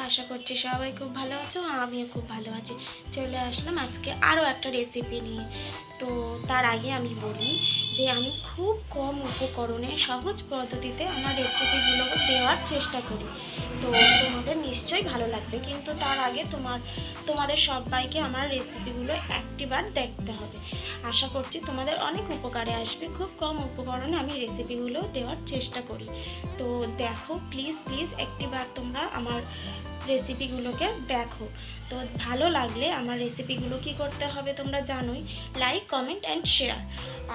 আশা করছি সবাই খুব ভালো আছো, আমিও খুব ভালো আছি। চলে আসলাম আজকে আরও একটা রেসিপি নিয়ে। তো তার আগে আমি বলি যে আমি খুব কম উপকরণে সহজ পদ্ধতিতে আমার রেসিপিগুলো দেওয়ার চেষ্টা করি। তো তোমাদের নিশ্চয়ই ভালো লাগবে, কিন্তু তার আগে তোমাদের সবাইকে আমার রেসিপিগুলো একটিবার দেখতে হবে। আশা করছি তোমাদের অনেক উপকারে আসবে। খুব কম উপকরণে আমি রেসিপিগুলো দেওয়ার চেষ্টা করি। তো দেখো, প্লিজ প্লিজ একটিবার তোমরা আমার রেসিপিগুলোকে দেখো। তো ভালো লাগলে আমার রেসিপিগুলো কি করতে হবে তোমরা জানোই, লাইক, কমেন্ট অ্যান্ড শেয়ার,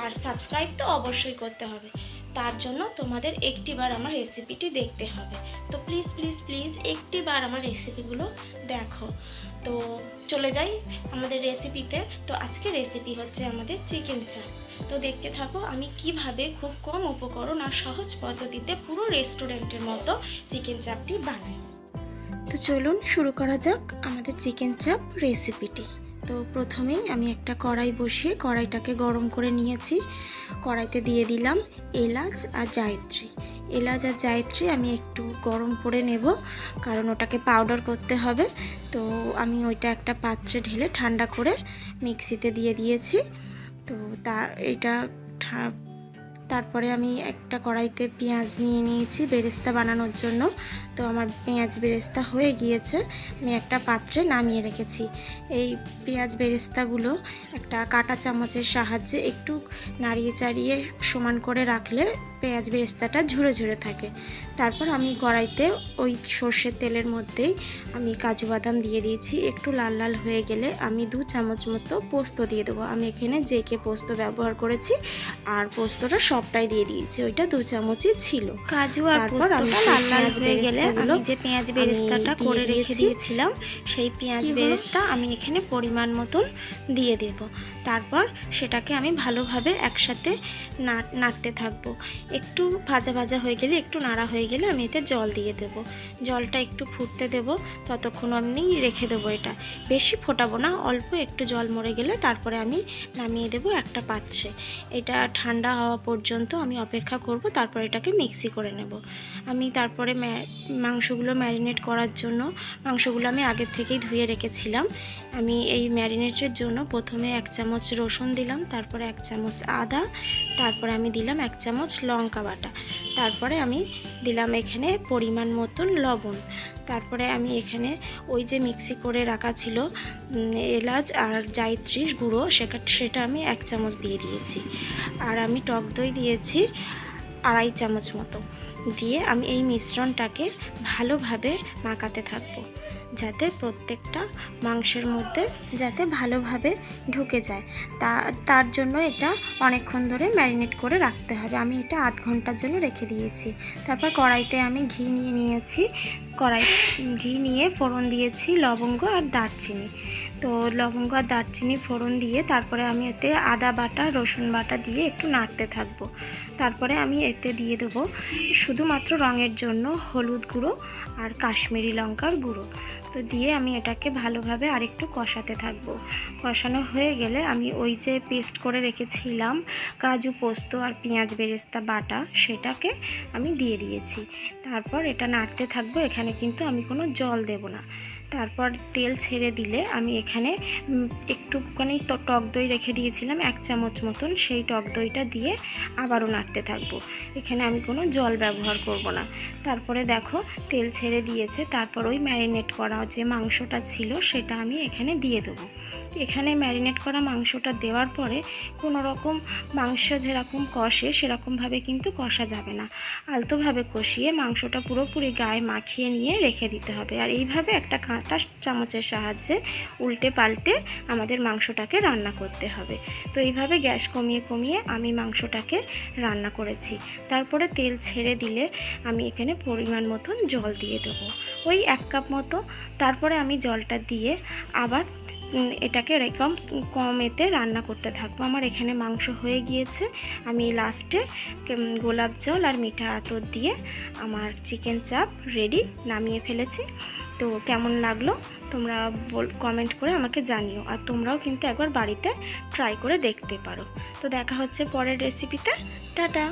আর সাবস্ক্রাইব তো অবশ্যই করতে হবে। তার জন্য তোমাদের একটিবার আমার রেসিপিটি দেখতে হবে। তো প্লিজ প্লিজ প্লিজ একটিবার আমার রেসিপিগুলো দেখো। তো চলে যাই আমাদের রেসিপিতে। তো আজকে রেসিপি হচ্ছে আমাদের চিকেন চাপ। তো দেখতে থাকো আমি কিভাবে খুব কম উপকরণ আর সহজ পদ্ধতিতে পুরো রেস্টুরেন্টের মতো চিকেন চাপটি বানাই। তো চলুন শুরু করা যাক আমাদের চিকেন চাপ রেসিপিটি। তো প্রথমেই আমি একটা কড়াই বসিয়ে কড়াইটাকে গরম করে নিয়েছি। কড়াইতে দিয়ে দিলাম এলাচ আর জায়ত্রী। এলাচ আর জায়ত্রী আমি একটু গরম করে নেব, কারণ ওটাকে পাউডার করতে হবে। তো আমি ওইটা একটা পাত্রে ঢেলে ঠান্ডা করে মিক্সিতে দিয়ে দিয়েছি। তো তারপরে আমি একটা কড়াইতে পেঁয়াজ নিয়ে নিয়েছি বেরেস্তা বানানোর জন্য। তো আমার পেঁয়াজ বেরেস্তা হয়ে গিয়েছে, আমি একটা পাত্রে নামিয়ে রেখেছি। এই পেঁয়াজ বেরেস্তাগুলো একটা কাঁটা চামচের সাহায্যে একটু নাড়িয়ে চাড়িয়ে সমান করে রাখলে পেঁয়াজ বেরেস্তাটা ঝুরে ঝুরে থাকে। তারপর আমি কড়াইতে ওই সর্ষের তেলের মধ্যেই আমি কাজু বাদাম দিয়ে দিয়েছি। একটু লাল লাল হয়ে গেলে আমি 2 চামচ মতো পোস্ত দিয়ে দেবো। আমি এখানে জেকে পোস্ত ব্যবহার করেছি, আর পোস্তটা সবটাই দিয়ে দিয়েছি, ওইটা 2 চামচই ছিল। কাজু আর পোস্তটা লাল লাল হয়ে গেলে আমি যে পেঁয়াজ বেরেস্তাটা করে রেখে দিয়েছিলাম সেই পেঁয়াজ বেরেস্তা আমি এখানে পরিমাণ মতন দিয়ে দেব। তারপর সেটাকে আমি ভালোভাবে একসাথে নাড়তে থাকবো। একটু ভাজা ভাজা হয়ে গেলে, একটু নাড়া হয়ে গেলে আমি এতে জল দিয়ে দেব। জলটা একটু ফুটতে দেব, ততক্ষণ আমি রেখে দেবো। এটা বেশি ফোটাবো না, অল্প একটু জল মরে গেলে তারপরে আমি নামিয়ে দেব একটা পাত্রে। এটা ঠান্ডা হওয়া পর্যন্ত আমি অপেক্ষা করব, তারপর এটাকে মিক্সি করে নেব। আমি তারপরে মাংসগুলো ম্যারিনেট করার জন্য মাংসগুলো আমি আগের থেকেই ধুয়ে রেখেছিলাম। আমি এই ম্যারিনেটের জন্য প্রথমে 1 চামচ রসুন দিলাম, তারপরে 1 চামচ আদা, তারপরে আমি দিলাম 1 চামচ লঙ্কা বাটা, তারপরে আমি দিলাম এখানে পরিমাণ মতন লবণ। তারপরে আমি এখানে ওই যে মিক্সি করে রাখা ছিল এলাচ আর জায়ত্রীর গুঁড়ো, সেটা আমি 1 চামচ দিয়ে দিয়েছি। আর আমি টক দই দিয়েছি 2.5 চামচ মতো। দিয়ে আমি এই মিশ্রণটাকে ভালোভাবে মাখাতে থাকবো, যাতে প্রত্যেকটা মাংসের মধ্যে যাতে ভালোভাবে ঢুকে যায়। তার জন্য এটা অনেকক্ষণ ধরে ম্যারিনেট করে রাখতে হবে। আমি এটা আধ ঘন্টার জন্য রেখে দিয়েছি। তারপর কড়াইতে আমি ঘি নিয়েছি। ঘি নিয়ে ফোড়ন দিয়েছি লবঙ্গ আর দারচিনি। তো লবঙ্গ আর দারচিনি ফোড়ন দিয়ে তারপরে আমি এতে আদা বাটা, রসুন বাটা দিয়ে একটু নাড়তে থাকবো। তারপরে আমি এতে দিয়ে দেবো শুধুমাত্র রঙের জন্য হলুদ গুঁড়ো আর কাশ্মীরি লঙ্কার গুঁড়ো। তো দিয়ে আমি এটাকে ভালোভাবে আরেকটু কষাতে থাকবো। কষানো হয়ে গেলে আমি ওই যে পেস্ট করে রেখেছিলাম কাজু, পোস্ত আর পেঁয়াজ বেরেস্তা বাটা, সেটাকে আমি দিয়ে দিয়েছি। তারপর এটা নাড়তে থাকবো। এখানে কিন্তু আমি কোনো জল দেব না। তারপর তেল ছেড়ে দিলে আমি এখানে একটুখানি টক দই রেখে দিয়েছিলাম 1 চামচ মতন, সেই টক দইটা দিয়ে আবারও নাড়তে থাকবো। এখানে আমি কোনো জল ব্যবহার করব না। তারপরে দেখো তেল ছেড়ে দিয়েছে। তারপর ওই ম্যারিনেট করা যে মাংসটা ছিল সেটা আমি এখানে দিয়ে দেবো। এখানে ম্যারিনেট করা মাংসটা দেওয়ার পরে কোনো রকম মাংস যেরকম কষে সেরকমভাবে কিন্তু কষা যাবে না। আলতোভাবে কষিয়ে মাংসটা পুরোপুরি গায়ে মাখিয়ে নিয়ে রেখে দিতে হবে। আর এইভাবে একটা কাঁটা চামচের সাহায্যে উল্টে পাল্টে আমাদের মাংসটাকে রান্না করতে হবে। তো এইভাবে গ্যাস কমিয়ে কমিয়ে আমি মাংসটাকে রান্না করেছি। তারপরে তেল ছেড়ে দিলে আমি এখানে পরিমাণ মতন জল দিয়ে দেবো, ওই 1 কাপ মতো। তারপরে আমি জলটা দিয়ে আবার এটাকে এরকম কম এতে রান্না করতে থাকবো। আমার এখানে মাংস হয়ে গিয়েছে। আমি লাস্টে গোলাপ জল আর মিঠা আতর দিয়ে আমার চিকেন চাপ রেডি, নামিয়ে ফেলেছি। তো কেমন লাগলো তোমরা কমেন্ট করে আমাকে জানিও, আর তোমরাও কিন্তু একবার বাড়িতে ট্রাই করে দেখতে পারো। তো দেখা হচ্ছে পরের রেসিপিতে। টাটা।